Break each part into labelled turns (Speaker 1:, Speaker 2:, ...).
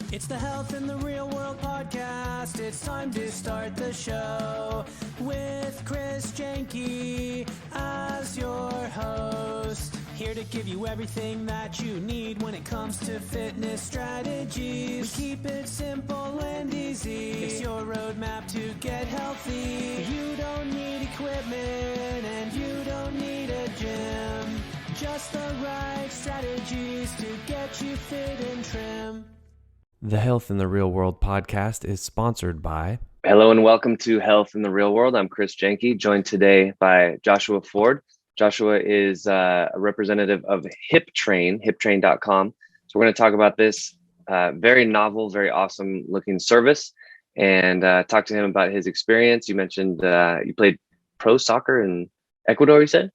Speaker 1: It's the Health in the Real World podcast. It's time to start the show with Chris Janke as your host. Here to give you everything that you need when it comes to fitness strategies. We keep it simple and easy. It's your roadmap to get healthy. You don't need equipment and you don't need a gym. Just the right strategies to get you fit and trim.
Speaker 2: The Health in the Real World podcast is sponsored by...
Speaker 3: Hello and welcome to Health in the Real World. I'm Chris Janke, joined today by Joshua Ford. Joshua is a representative of hiptrain.com. So we're going to talk about this very novel, very awesome looking service and talk to him about his experience. You mentioned you played pro soccer in Ecuador, you said?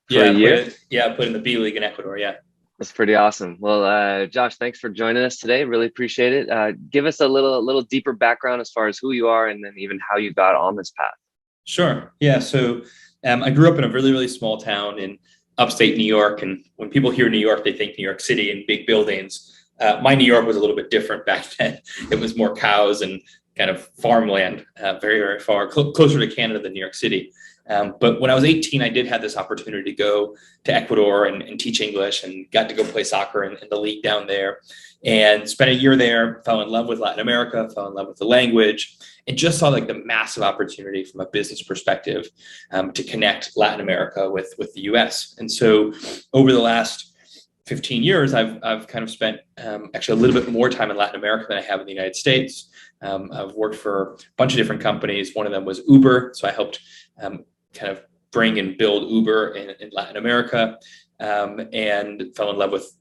Speaker 4: Yeah, I played in the B League in Ecuador, yeah.
Speaker 3: That's pretty awesome. Well, Josh, thanks for joining us today. Really appreciate it. Give us a little deeper background as far as who you are and then even how you got on this path.
Speaker 4: Sure. Yeah. So I grew up in a really, really small town in upstate New York. And when people hear New York, they think New York City and big buildings. My New York was a little bit different back then. It was more cows and kind of farmland, very, very far, closer to Canada than New York City. But when I was 18, I did have this opportunity to go to Ecuador and teach English and got to go play soccer in the league down there and spent a year there, fell in love with Latin America, fell in love with the language, and just saw like the massive opportunity from a business perspective to connect Latin America with the US. And so over the last 15 years, I've kind of spent actually a little bit more time in Latin America than I have in the United States. I've worked for a bunch of different companies. One of them was Uber. So I helped kind of bring and build Uber in Latin America and fell in love with,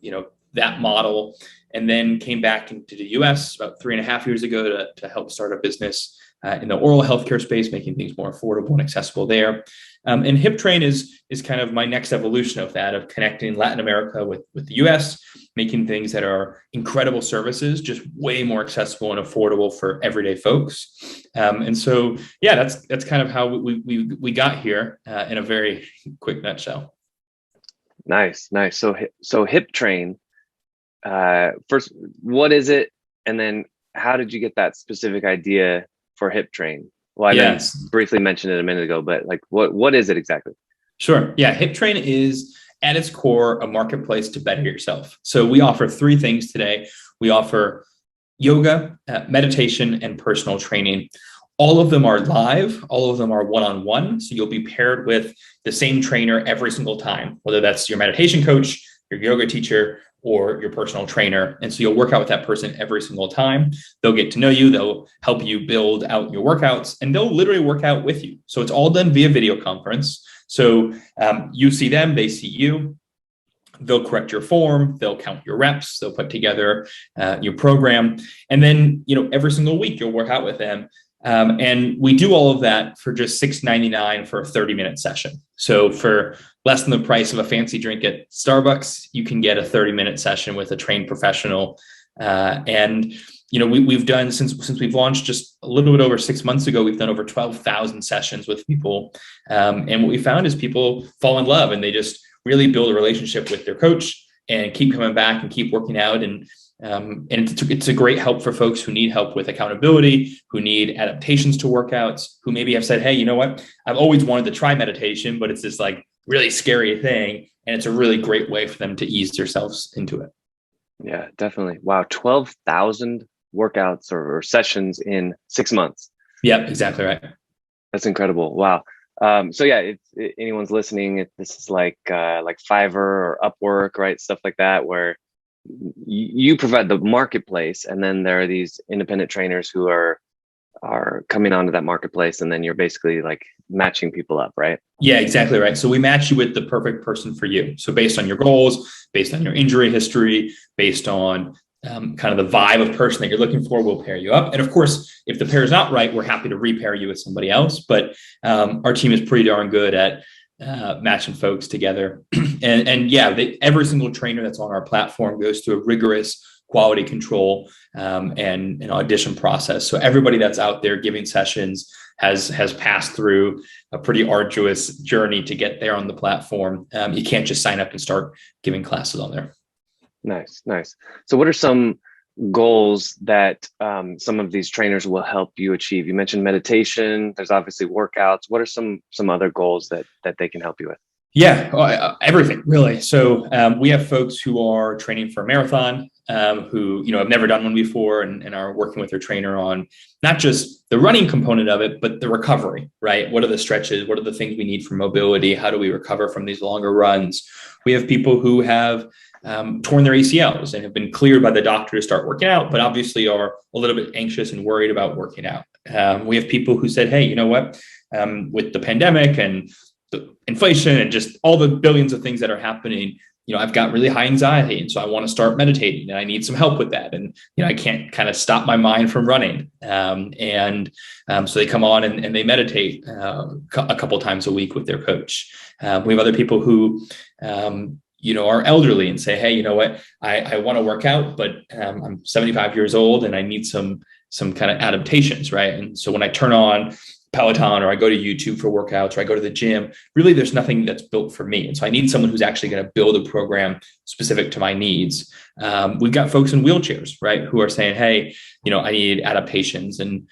Speaker 4: that model, and then came back into the US about 3.5 years ago to help start a business in the oral healthcare space, making things more affordable and accessible there. And HipTrain is kind of my next evolution of that, of connecting Latin America with the US, making things that are incredible services, just way more accessible and affordable for everyday folks. And so, yeah, that's kind of how we got here in a very quick nutshell.
Speaker 3: Nice. So HipTrain, first, what is it? And then how did you get that specific idea for HipTrain? Well, I didn't briefly mention it a minute ago, but like, what is it exactly?
Speaker 4: Sure. Yeah. HipTrain is at its core a marketplace to better yourself. So we offer 3 things today. We offer yoga, meditation, and personal training. All of them are live. All of them are one-on-one. So you'll be paired with the same trainer every single time, whether that's your meditation coach, your yoga teacher, or your personal trainer. And so you'll work out with that person every single time. They'll get to know you. They'll help you build out your workouts, and they'll literally work out with you. So it's all done via video conference. So you see them, they see you. They'll correct your form. They'll count your reps. They'll put together your program. And then, every single week you'll work out with them. And we do all of that for just $6.99 for a 30-minute session. So for less than the price of a fancy drink at Starbucks, you can get a 30-minute session with a trained professional. And we've done, since we've launched just a little bit over 6 months ago, we've done over 12,000 sessions with people. And what we found is people fall in love and they just really build a relationship with their coach and keep coming back and keep working out. And it's a great help for folks who need help with accountability, who need adaptations to workouts, who maybe have said, hey, you know what? I've always wanted to try meditation, but it's this like really scary thing. And it's a really great way for them to ease themselves into it.
Speaker 3: Yeah, definitely. Wow. 12,000 workouts or sessions in 6 months.
Speaker 4: Yeah, exactly right.
Speaker 3: That's incredible. Wow. So yeah, if anyone's listening, if this is like Fiverr or Upwork, right? Stuff like that, where you provide the marketplace, and then there are these independent trainers who are coming onto that marketplace, and then you're basically like matching people up, right?
Speaker 4: Yeah, exactly right. So we match you with the perfect person for you. So based on your goals, based on your injury history, based on kind of the vibe of person that you're looking for, we'll pair you up. And of course, if the pair is not right, we're happy to repair you with somebody else. But our team is pretty darn good at matching folks together. and yeah, every single trainer that's on our platform goes through a rigorous quality control and an audition process. So everybody that's out there giving sessions has passed through a pretty arduous journey to get there on the platform. You can't just sign up and start giving classes on there.
Speaker 3: Nice. So what are some goals that some of these trainers will help you achieve? You mentioned meditation. There's obviously workouts. What are some other goals that they can help you with?
Speaker 4: Yeah, everything really. So we have folks who are training for a marathon, who have never done one before, and are working with their trainer on not just the running component of it, but the recovery. Right? What are the stretches? What are the things we need for mobility? How do we recover from these longer runs? We have people who have torn their ACLs and have been cleared by the doctor to start working out, but obviously are a little bit anxious and worried about working out. We have people who said, "Hey, you know what? With the pandemic and the inflation and just all the billions of things that are happening, I've got really high anxiety. And so I want to start meditating and I need some help with that. And, I can't kind of stop my mind from running." So they come on and they meditate a couple of times a week with their coach. We have other people who, are elderly and say, "Hey, you know what? I want to work out, but I'm 75 years old and I need some kind of adaptations." Right. And so when I turn on Peloton or I go to YouTube for workouts or I go to the gym, really there's nothing that's built for me. And so I need someone who's actually going to build a program specific to my needs. We've got folks in wheelchairs, right, who are saying, "Hey, I need adaptations." And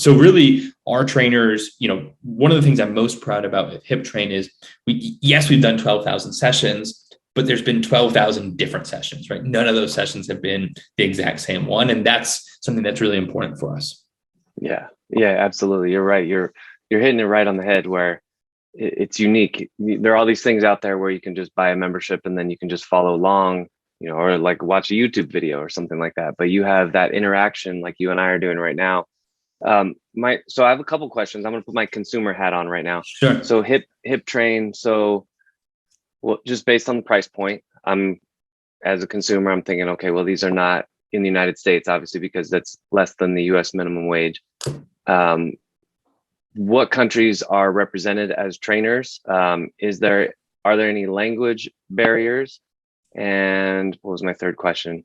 Speaker 4: so really our trainers, one of the things I'm most proud about with Hip Train is we've done 12,000 sessions, but there's been 12,000 different sessions, right? None of those sessions have been the exact same one. And that's something that's really important for us.
Speaker 3: Yeah, absolutely. You're right. You're hitting it right on the head where it's unique. There are all these things out there where you can just buy a membership and then you can just follow along, or like watch a YouTube video or something like that. But you have that interaction like you and I are doing right now. So I have a couple questions. I'm going to put my consumer hat on right now.
Speaker 4: Sure.
Speaker 3: So Hip Train. So, well, just based on the price point, as a consumer, I'm thinking, okay, well, these are not in the United States, obviously, because that's less than the US minimum wage. What countries are represented as trainers? Are there any language barriers? And what was my third question?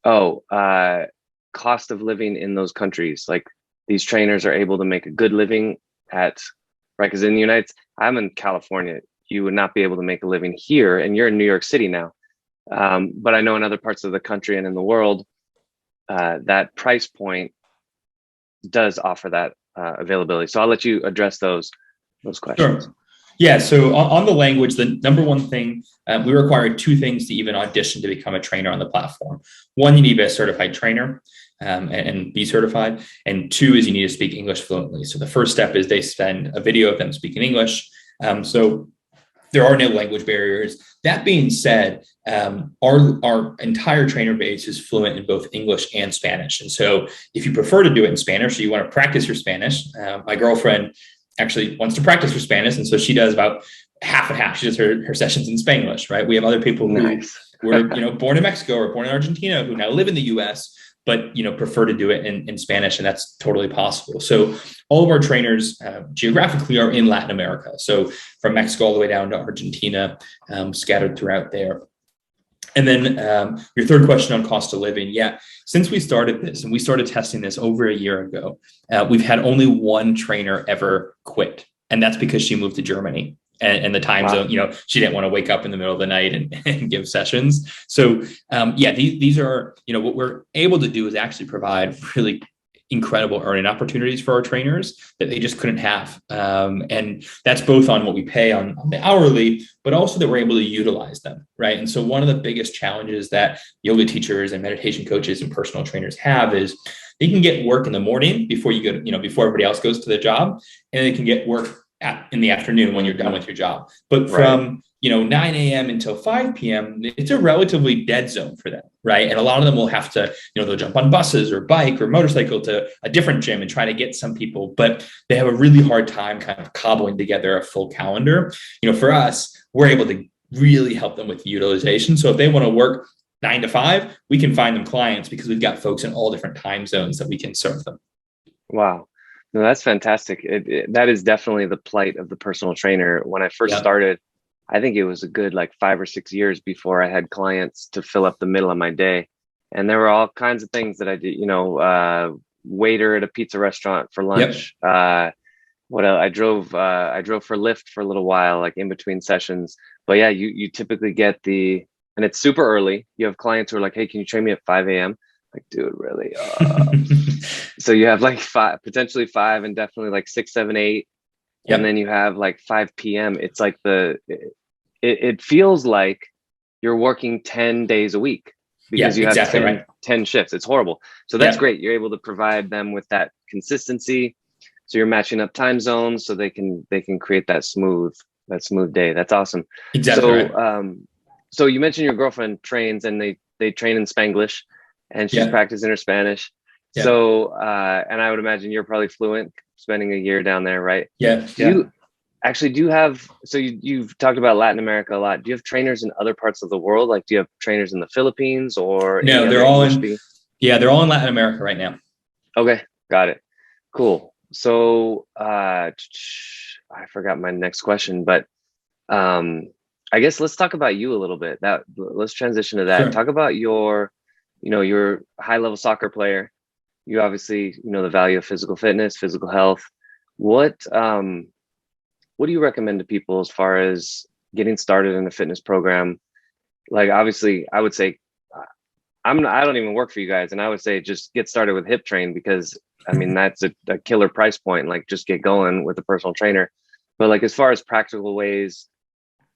Speaker 3: Cost of living in those countries. Like these trainers are able to make a good living right? Because in the I'm in California. You would not be able to make a living here, and you're in New York City now. But I know in other parts of the country and in the world, that price point does offer that availability. So I'll let you address those questions.
Speaker 4: Sure. Yeah. So on the language, the number one thing, we require two things to even audition to become a trainer on the platform. One, you need to be a certified trainer and be certified. And two is you need to speak English fluently. So the first step is they send a video of them speaking English. So there are no language barriers. That being said, our entire trainer base is fluent in both English and Spanish. And so if you prefer to do it in Spanish or you want to practice your Spanish, my girlfriend actually wants to practice her Spanish. And so she does about half and half. She does her sessions in Spanglish, right? We have other people who were born in Mexico or born in Argentina who now live in the US, but prefer to do it in Spanish, and that's totally possible. So all of our trainers geographically are in Latin America. So from Mexico all the way down to Argentina, scattered throughout there. And then your third question on cost of living. Yeah, since we started this and we started testing this over a year ago, we've had only one trainer ever quit. And that's because she moved to Germany. And the time zone, she didn't want to wake up in the middle of the night and give sessions. So, these are, what we're able to do is actually provide really incredible earning opportunities for our trainers that they just couldn't have. And that's both on what we pay on the hourly, but also that we're able to utilize them, right? And so one of the biggest challenges that yoga teachers and meditation coaches and personal trainers have is they can get work in the morning before you go, before everybody else goes to the job, and they can get work in the afternoon when you're done with your job. But from 9 a.m. until 5 p.m., it's a relatively dead zone for them, right? And a lot of them will have to, they'll jump on buses or bike or motorcycle to a different gym and try to get some people, but they have a really hard time kind of cobbling together a full calendar. For us, we're able to really help them with utilization. So if they want to work 9 to 5, we can find them clients because we've got folks in all different time zones that we can serve them.
Speaker 3: Wow. No, that's fantastic. That is definitely the plight of the personal trainer. When I first started, I think it was a good 5 or 6 years before I had clients to fill up the middle of my day. And there were all kinds of things that I did, waiter at a pizza restaurant for lunch. Yep. What else? I drove for Lyft for a little while, in between sessions. But yeah, you typically get and it's super early. You have clients who are like, "Hey, can you train me at 5 a.m.?" Like, dude, really? So you have like potentially five, and definitely like 6, 7, 8.
Speaker 4: Yep.
Speaker 3: And then you have like 5 p.m. It's like it feels like you're working 10 days a week because you have
Speaker 4: exactly
Speaker 3: 10 shifts. It's horrible. So that's
Speaker 4: Yeah.
Speaker 3: great. You're able to provide them with that consistency. So you're matching up time zones so they can create that smooth day. That's awesome.
Speaker 4: Exactly
Speaker 3: So
Speaker 4: right.
Speaker 3: so you mentioned your girlfriend trains, and they train in Spanglish, and she's
Speaker 4: Yeah.
Speaker 3: practicing her Spanish.
Speaker 4: Yeah.
Speaker 3: So and I would imagine you're probably fluent, spending a year down there, right?
Speaker 4: Yeah.
Speaker 3: Do you have, so you've talked about Latin America a lot. Do you have trainers in other parts of the world? Like, do you have trainers in the Philippines or
Speaker 4: No,
Speaker 3: any
Speaker 4: they're
Speaker 3: other
Speaker 4: all
Speaker 3: English
Speaker 4: in.
Speaker 3: speaking?
Speaker 4: Yeah, they're all in Latin America right now.
Speaker 3: Okay, got it. Cool. So I forgot my next question, but I guess let's talk about you a little bit. Let's transition to that.
Speaker 4: Sure.
Speaker 3: Talk about your high level soccer player. You obviously the value of physical fitness, physical health. What do you recommend to people as far as getting started in a fitness program? Like, obviously, I would say I don't even work for you guys, and I would say just get started with Hip Train, because I mean that's a killer price point. Like, just get going with a personal trainer. But like, as far as practical ways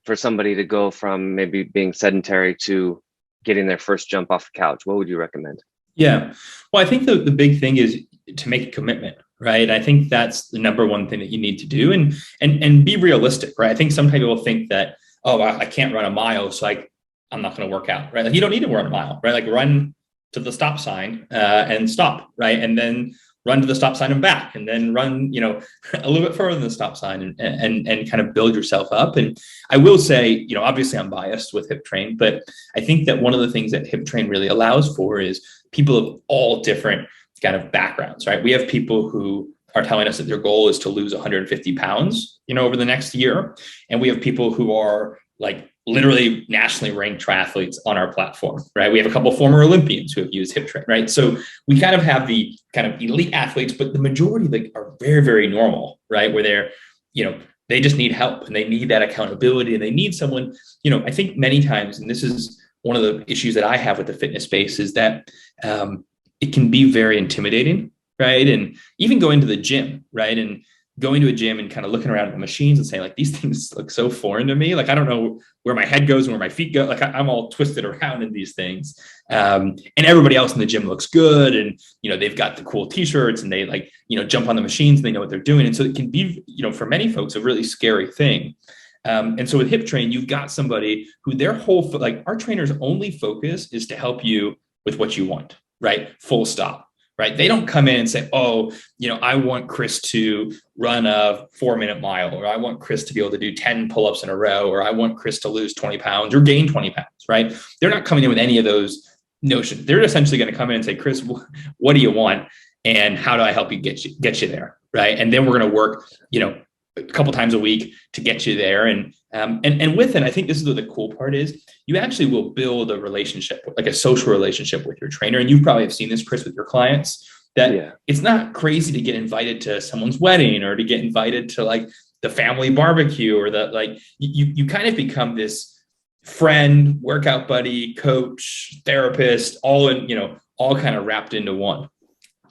Speaker 3: for somebody to go from maybe being sedentary to getting their first jump off the couch, what would you recommend?
Speaker 4: Yeah. Well, I think the big thing is to make a commitment, right? I think that's the number one thing that you need to do, and be realistic, right? I think some people think that, oh, I can't run a mile, so I'm not going to work out, right? Like, you don't need to run a mile, right? Like, run to the stop sign and stop, right? And then run to the stop sign and back, and then run, a little bit further than the stop sign, and kind of build yourself up. And I will say, obviously I'm biased with Hip Train, but I think that one of the things that Hip Train really allows for is people of all different kind of backgrounds, right? We have people who are telling us that their goal is to lose 150 pounds, over the next year. And we have people who are like literally nationally ranked triathletes on our platform, right? We have a couple of former Olympians who have used Hip Train, right? So we kind of have the kind of elite athletes, but the majority are very, very normal, right? Where they're, they just need help, and they need that accountability, and they need someone, I think many times, and this is one of the issues that I have with the fitness space, is that it can be very intimidating, right? And even going to the gym, right? And going to a gym and kind of looking around at the machines and saying, like, these things look so foreign to me. Like, I don't know where my head goes and where my feet go. Like, I'm all twisted around in these things. And everybody else in the gym looks good. And, they've got the cool t-shirts, and they jump on the machines, and they know what they're doing. And so it can be, for many folks, a really scary thing. And so with Hip Train, you've got somebody who their whole, our trainer's only focus is to help you with what you want, right? Full stop. Right. They don't come in and say, oh, I want Chris to run a 4-minute mile, or I want Chris to be able to do 10 pull-ups in a row, or I want Chris to lose 20 pounds or gain 20 pounds. Right. They're not coming in with any of those notions. They're essentially going to come in and say, Chris, what do you want? And how do I help you get you there? Right. And then we're going to work, a couple times a week to get you there. And with it, I think this is what the cool part is. You actually will build a relationship, like a social relationship with your trainer. And you probably have seen this, Chris, with your clients, that It's not crazy to get invited to someone's wedding, or to get invited to like the family barbecue, or you kind of become this friend, workout buddy, coach, therapist, all kind of wrapped into one.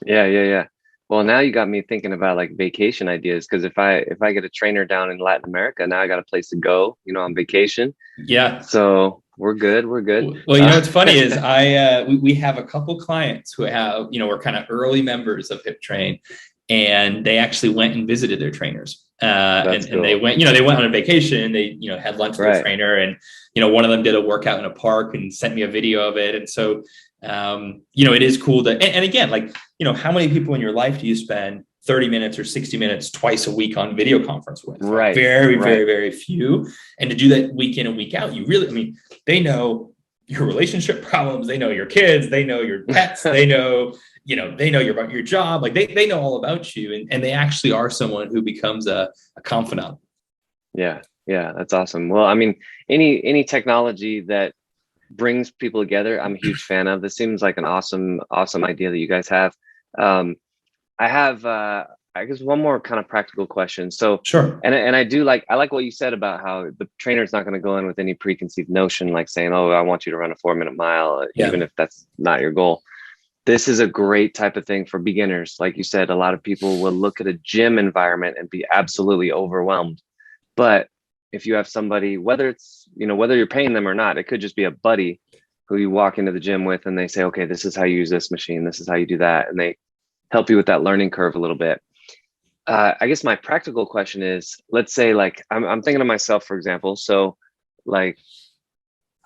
Speaker 3: Yeah. Well, now you got me thinking about like vacation ideas, because if I get a trainer down in Latin America, now I got a place to go, on vacation.
Speaker 4: Yeah.
Speaker 3: So we're good.
Speaker 4: Well, what's funny is we have a couple clients who have, were kind of early members of Hip Train, and they actually went and visited their trainers. And they went, they went on a vacation. They, had lunch with their trainer, and, one of them did a workout in a park and sent me a video of it. And so, it is cool and again, how many people in your life do you spend 30 minutes or 60 minutes twice a week on video conference with?
Speaker 3: Right.
Speaker 4: Very, very, very few. And to do that week in and week out, you really, they know your relationship problems. They know your kids. They know your pets. They know, they know about your job. Like they know all about you, and they actually are someone who becomes a confidant.
Speaker 3: Yeah. That's awesome. Well, I mean, any technology that brings people together, I'm a huge fan of. This seems like an awesome idea that you guys have. I have I guess one more kind of practical question. So
Speaker 4: sure.
Speaker 3: And I like what you said about how the trainer's not going to go in with any preconceived notion, like saying, oh, I want you to run a 4-minute mile, even if that's not your goal. this is a great type of thing for beginners. Like you said, a lot of people will look at a gym environment and be absolutely overwhelmed. But if you have somebody, whether it's, whether you're paying them or not, it could just be a buddy who you walk into the gym with and they say, okay, this is how you use this machine. This is how you do that. And they help you with that learning curve a little bit. I guess my practical question is, let's say like, I'm thinking of myself, for example. So like,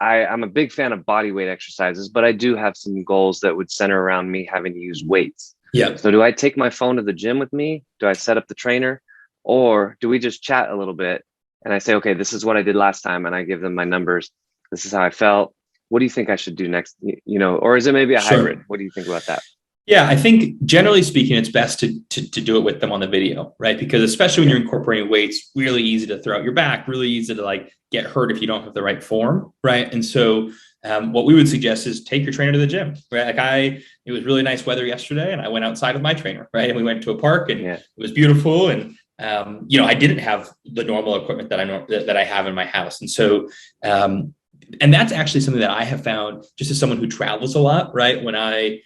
Speaker 3: I'm a big fan of body weight exercises, but I do have some goals that would center around me having to use weights.
Speaker 4: Yeah.
Speaker 3: So do I take my phone to the gym with me? Do I set up the trainer, or do we just chat a little bit and I say, okay, this is what I did last time, and I give them my numbers. This is how I felt. What do you think I should do next? Or is it maybe a hybrid? What do you think about that?
Speaker 4: Yeah, I think generally speaking, it's best to do it with them on the video, right? Because especially when you're incorporating weights, really easy to throw out your back, really easy to like get hurt if you don't have the right form, right? And so what we would suggest is take your trainer to the gym, right? Like it was really nice weather yesterday and I went outside with my trainer, right? And we went to a park and it was beautiful. And, I didn't have the normal equipment that I have in my house. And so, and that's actually something that I have found just as someone who travels a lot, right? When I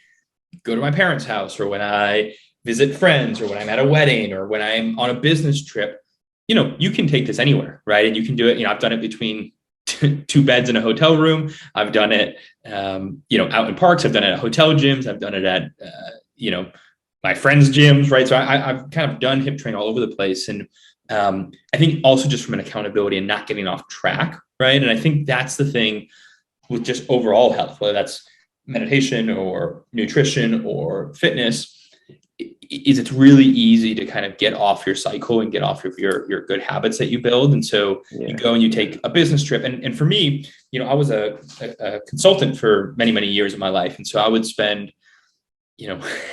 Speaker 4: go to my parents' house or when I visit friends or when I'm at a wedding or when I'm on a business trip, you can take this anywhere, right? And you can do it. I've done it between two beds in a hotel room. I've done it, out in parks. I've done it at hotel gyms. I've done it at, my friends' gyms, right? So I've kind of done hip train all over the place. And I think also just from an accountability and not getting off track, right? And I think that's the thing with just overall health, whether that's meditation or nutrition or fitness, is it's really easy to kind of get off your cycle and get off of your good habits that you build. And so you go and you take a business trip. And for me, I was a consultant for many, many years of my life. And so I would spend,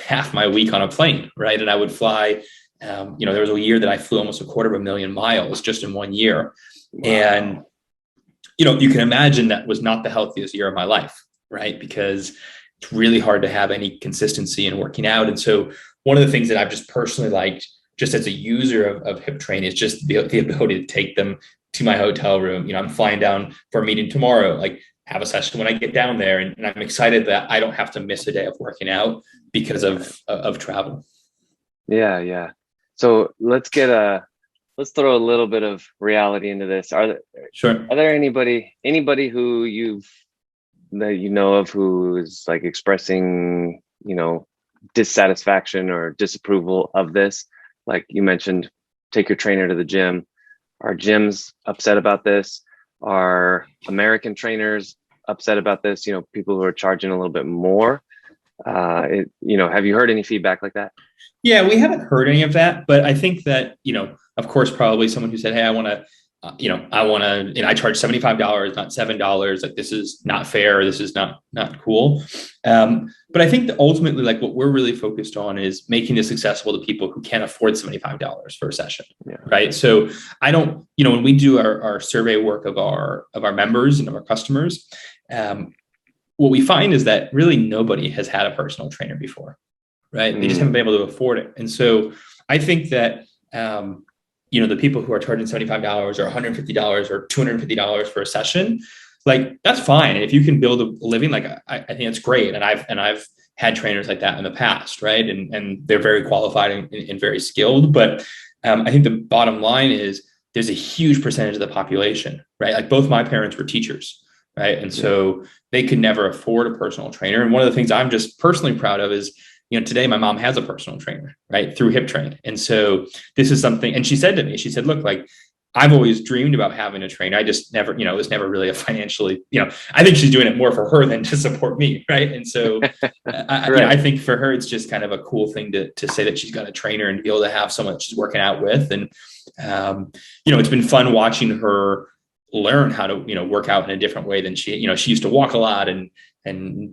Speaker 4: half my week on a plane, right? And I would fly, there was a year that I flew almost 250,000 miles just in 1 year. Wow. And, you can imagine that was not the healthiest year of my life, right? Because it's really hard to have any consistency in working out. And so one of the things that I've just personally liked, just as a user of Hip Train, is just the ability to take them to my hotel room. I'm flying down for a meeting tomorrow, like have a session when I get down there. And I'm excited that I don't have to miss a day of working out because of travel.
Speaker 3: Yeah. So let's throw a little bit of reality into this. Are there anybody who that you know of who is like expressing, dissatisfaction or disapproval of this? Like you mentioned, take your trainer to the gym. Are gyms upset about this? Are American trainers upset about this? People who are charging a little bit more. Have you heard any feedback like that?
Speaker 4: Yeah, we haven't heard any of that, but I think that, of course, probably someone who said, hey, I charge $75, not $7. Like, this is not fair. This is not cool. But I think that ultimately, like, what we're really focused on is making this accessible to people who can't afford $75 for a session. Yeah. Right. So I don't, when we do our survey work of our members and of our customers, what we find is that really nobody has had a personal trainer before. Right. They just haven't been able to afford it. And so I think that, the people who are charging $75 or $150 or $250 for a session, like, that's fine. And if you can build a living, like, I think it's great. And I've had trainers like that in the past. Right. And they're very qualified and very skilled. But I think the bottom line is there's a huge percentage of the population, right? Like, both my parents were teachers. Right. And so they could never afford a personal trainer. And one of the things I'm just personally proud of is, today my mom has a personal trainer, right, through Hip Train. And so this is something, and she said to me, look, like, I've always dreamed about having a trainer. I just never, it was never really a financially, I think she's doing it more for her than to support me. Right. And so I think for her, it's just kind of a cool thing to say that she's got a trainer and to be able to have someone that she's working out with. And, it's been fun watching her learn how to, work out in a different way than she used to walk a lot and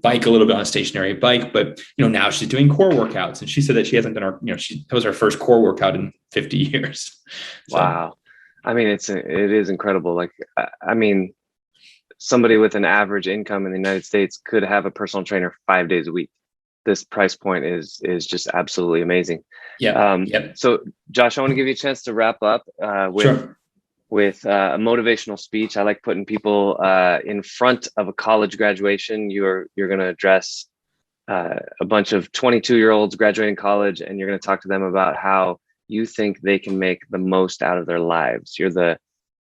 Speaker 4: bike a little bit on a stationary bike, but, now she's doing core workouts, and she said that she hasn't done that was her first core workout in 50 years. So.
Speaker 3: Wow. I mean, it is incredible. Like, I mean, somebody with an average income in the United States could have a personal trainer 5 days a week. This price point is just absolutely amazing. Yeah. So Josh, I want to give you a chance to wrap up with a motivational speech. I like putting people in front of a college graduation. You're going to address a bunch of 22-year-olds graduating college, and you're going to talk to them about how you think they can make the most out of their lives. You're the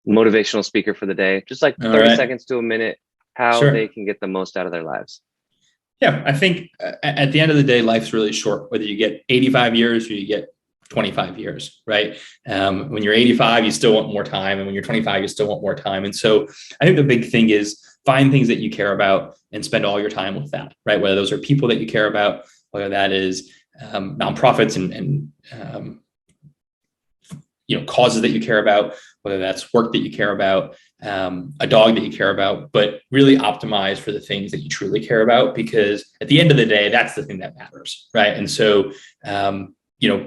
Speaker 3: motivational speaker for the day, just like 30 seconds to a minute, how they can get the most out of their lives.
Speaker 4: Yeah, I think at the end of the day, life's really short, whether you get 85 years or you get 25 years, right? When you're 85, you still want more time. And when you're 25, you still want more time. And so I think the big thing is find things that you care about and spend all your time with that, right? Whether those are people that you care about, whether that is nonprofits and causes that you care about, whether that's work that you care about, a dog that you care about, but really optimize for the things that you truly care about, because at the end of the day, that's the thing that matters, right? And so,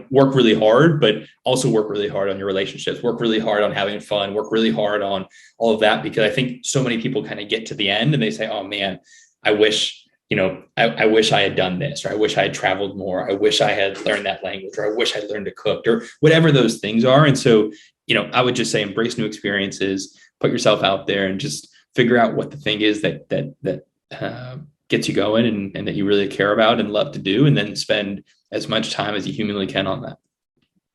Speaker 4: work really hard, but also work really hard on your relationships, work really hard on having fun, work really hard on all of that, because I think so many people kind of get to the end and they say, oh man, I wish I had done this, or I wish I had traveled more. I wish I had learned that language, or I wish I'd learned to cook, or whatever those things are. And so, I would just say embrace new experiences, put yourself out there, and just figure out what the thing is that gets you going and that you really care about and love to do, and then spend as much time as you humanly can on that.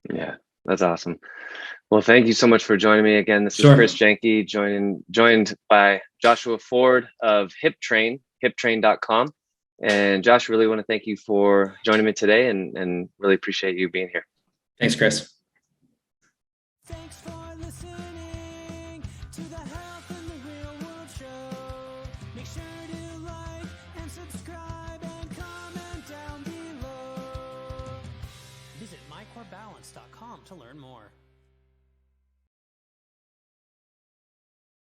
Speaker 3: Yeah, that's awesome. Well, thank you so much for joining me again. This is Chris Janke, joined by Joshua Ford of HipTrain, hiptrain.com. And Josh, really want to thank you for joining me today and really appreciate you being here.
Speaker 4: Thanks, Chris.
Speaker 1: Thanks for listening to the Health in the Real World show. Make sure to like and subscribe and comment down below. Visit mycorebalance.com to learn more.